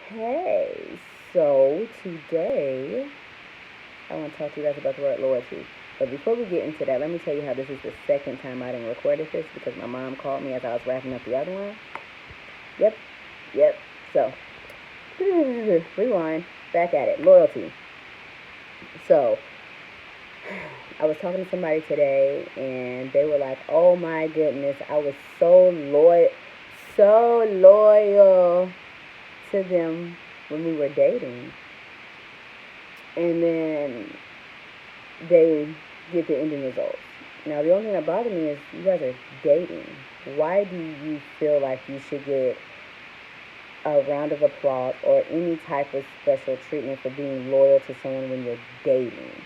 Hey, so today I want to talk to you guys about the word loyalty. But before we get into that, let me tell you how this is the second time I didn't recorded this because my mom called me as I was wrapping up the other one. Yep, yep. So, rewind, back at it. Loyalty. So, I was talking to somebody today and they were like, oh my goodness, I was so loyal to them when we were dating. And then they get the ending results. Now, the only thing that bothers me is you guys are dating. Why do you feel like you should get a round of applause or any type of special treatment for being loyal to someone when you're dating?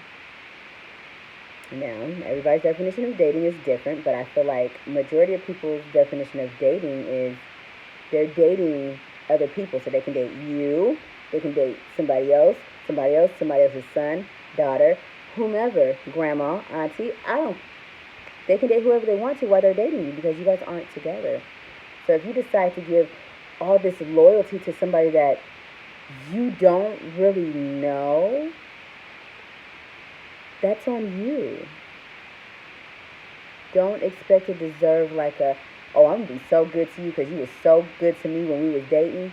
Now, everybody's definition of dating is different, but I feel like majority of people's definition of dating is they're dating other people so they can date you, they can date somebody else's son, daughter, whomever, grandma, auntie. I don't. They can date whoever they want to while they're dating you because you guys aren't together. So if you decide to give all this loyalty to somebody that you don't really know, that's on you. Don't expect to deserve like a, oh, I'm gonna be so good to you because you were so good to me when we was dating.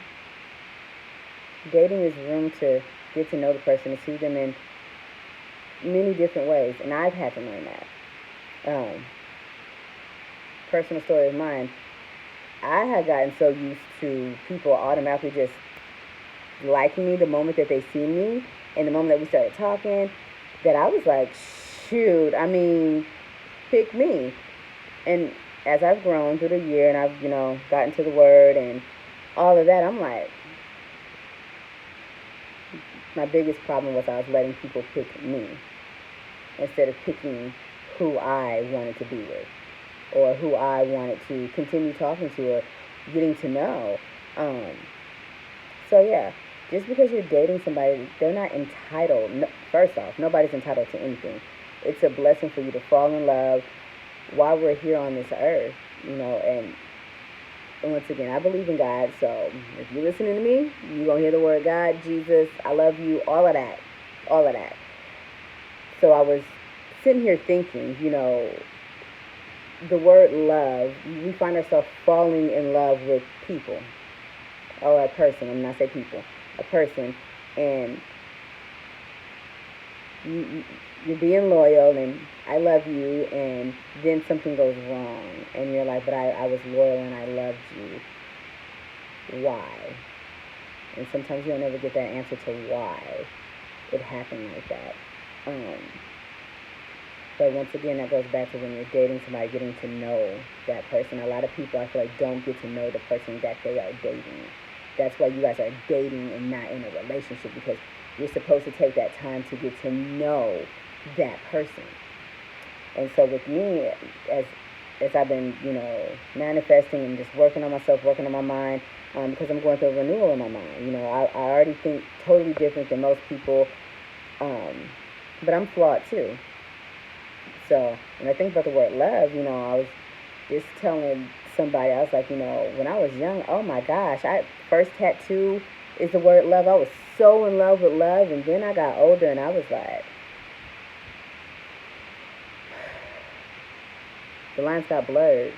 Dating is room to get to know the person, to see them in many different ways, and I've had to learn that. Um, Personal story of mine, I had gotten so used to people automatically just liking me the moment that they see me, and the moment that we started talking, that I was like, shoot, I mean, pick me. And as I've grown through the year and I've, gotten to the word and all of that, I'm like, my biggest problem was I was letting people pick me instead of picking who I wanted to be with or who I wanted to continue talking to or getting to know. Um, so yeah, just because you're dating somebody, they're not entitled. No, first off, nobody's entitled to anything. It's a blessing for you to fall in love while we're here on this earth, and once again, I believe in God, so if you're listening to me, you're going to hear the word God, Jesus, I love you, all of that. All of that. So I was sitting here thinking, the word love, we find ourselves falling in love with people or a person. I'm not saying people, a person, and you, you're being loyal and I love you, and then something goes wrong, and you're like, but I was loyal and I loved you. Why? And sometimes you'll never get that answer to why it happened like that. Um, but once again, that goes back to when you're dating somebody, getting to know that person. A lot of people, I feel like, don't get to know the person that they are dating. That's why you guys are dating and not in a relationship, because you're supposed to take that time to get to know that person. And so with me, as as I've been, manifesting and just working on myself, working on my mind, because I'm going through a renewal in my mind. I already think totally different than most people, um, but I'm flawed too. So when I think about the word love, I was just telling somebody, I was like, when I was young, oh my gosh, I first tattoo is the word love. I was so in love with love, and then I got older and I was like, the lines got blurred.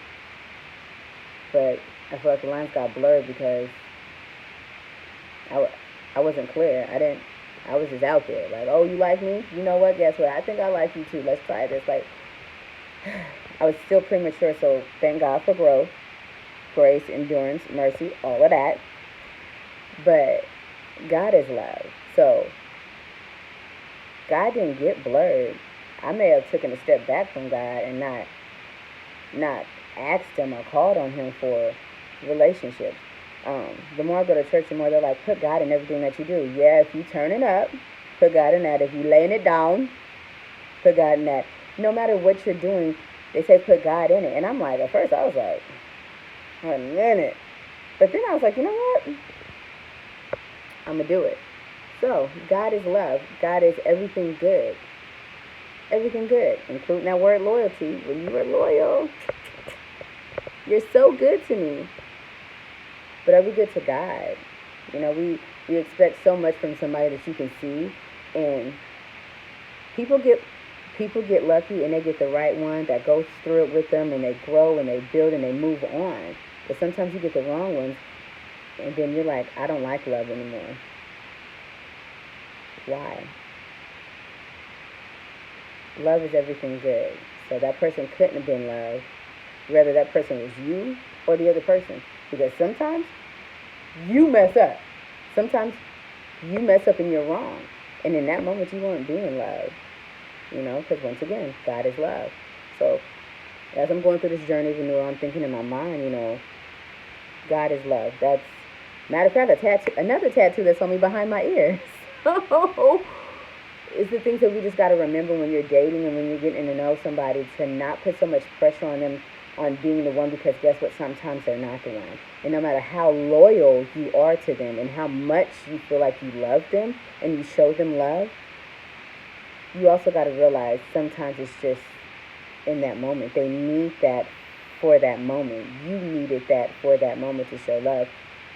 But I feel like the lines got blurred because I, I wasn't clear. I was just out there. Like, oh, you like me? You know what? Guess what? I think I like you too. Let's try this. Like, I was still premature, so thank God for growth, grace, endurance, mercy, all of that. But God is love. So God didn't get blurred. I may have taken a step back from God and not asked him or called on him for relationships. The more I go to church, the more they're like, put God in everything that you do. Yeah, if you turning up, put God in that. If you laying it down, put God in that. No matter what you're doing, they say put God in it. And I'm like, at first I was like, a minute. But then I was like, you know what? I'm going to do it. So, God is love. God is everything good. Everything good, including that word loyalty. When you are loyal, you're so good to me. But are we good to God? We You expect so much from somebody that you can see, and people get people get lucky and they get the right one that goes through it with them, and they grow and they build and they move on. But sometimes you get the wrong ones, and then you're like, I don't like love anymore. Why? Love is everything good. So that person couldn't have been love, whether that person was you or the other person. Because sometimes you mess up. Sometimes you mess up and you're wrong. And in that moment, you weren't being loved. Because once again, God is love. So as I'm going through this journey, even though I'm thinking in my mind, God is love. That's, matter of fact, another tattoo that's on me behind my ear. So it's the things that we just got to remember when you're dating and when you're getting to know somebody, to not put so much pressure on them on being the one, because guess what? Sometimes they're not the one. And no matter how loyal you are to them and how much you feel like you love them and you show them love, you also got to realize sometimes it's just in that moment. They need that for that moment. You needed that for that moment to show love.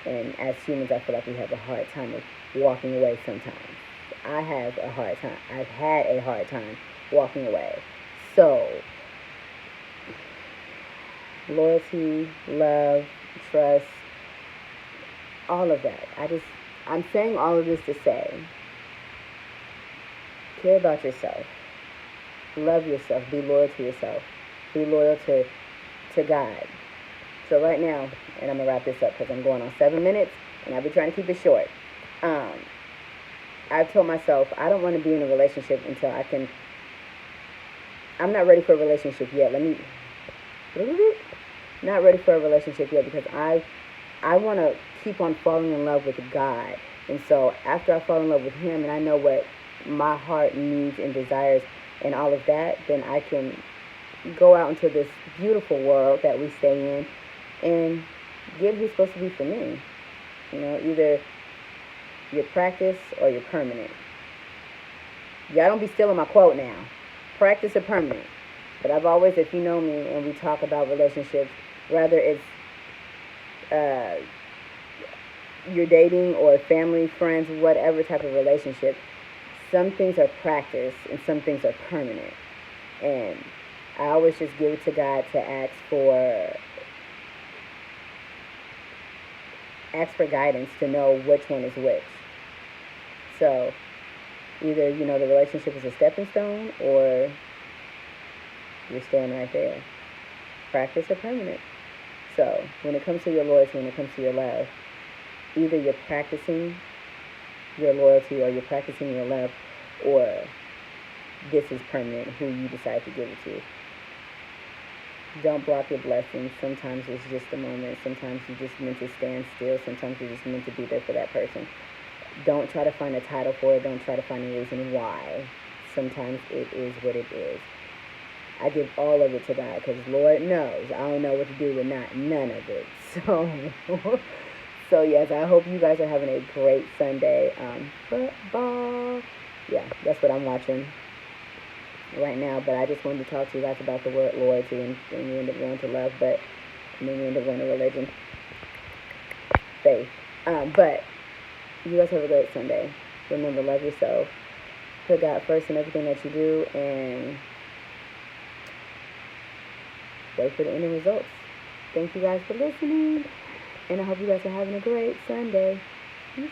And as humans, I feel like we have a hard time of walking away sometimes. I have a hard time. I've had a hard time walking away. So, loyalty, love, trust, all of that. I'm saying all of this to say, care about yourself. Love yourself. Be loyal to yourself. Be loyal to God. So right now, and I'm going to wrap this up because I'm going on 7 minutes, and I'll be trying to keep it short. I've told myself I don't want to be in a relationship until I'm not ready for a relationship yet. Not ready for a relationship yet, because I want to keep on falling in love with God. And so after I fall in love with Him and I know what my heart needs and desires and all of that, then I can go out into this beautiful world that we stay in and get who's supposed to be for me. Either you're practice or you're permanent. Y'all don't be stealing my quote now. Practice or permanent. But I've always, if you know me and we talk about relationships, whether it's you're dating or family, friends, whatever type of relationship, some things are practice and some things are permanent. And I always just give it to God to ask for guidance to know which one is which. So either, the relationship is a stepping stone or you're staying right there. Practice or permanent. So when it comes to your loyalty, when it comes to your love, either you're practicing your loyalty or you're practicing your love, or this is permanent, who you decide to give it to. Don't block your blessings. Sometimes it's just a moment. Sometimes you just meant to stand still. Sometimes you're just meant to be there for that person. Don't try to find a title for it. Don't try to find a reason why. Sometimes it is what it is. I give all of it to God because Lord knows I don't know what to do with none of it. So yes, I hope you guys are having a great Sunday. Football. Yeah, that's what I'm watching right now. But I just wanted to talk to you guys about the word loyalty, and we end up going to love, but then we end up going to religion, faith. But you guys have a great Sunday. Remember, love yourself. Put God first in everything that you do, and wait for the ending results. Thank you guys for listening, and I hope you guys are having a great Sunday. Peace.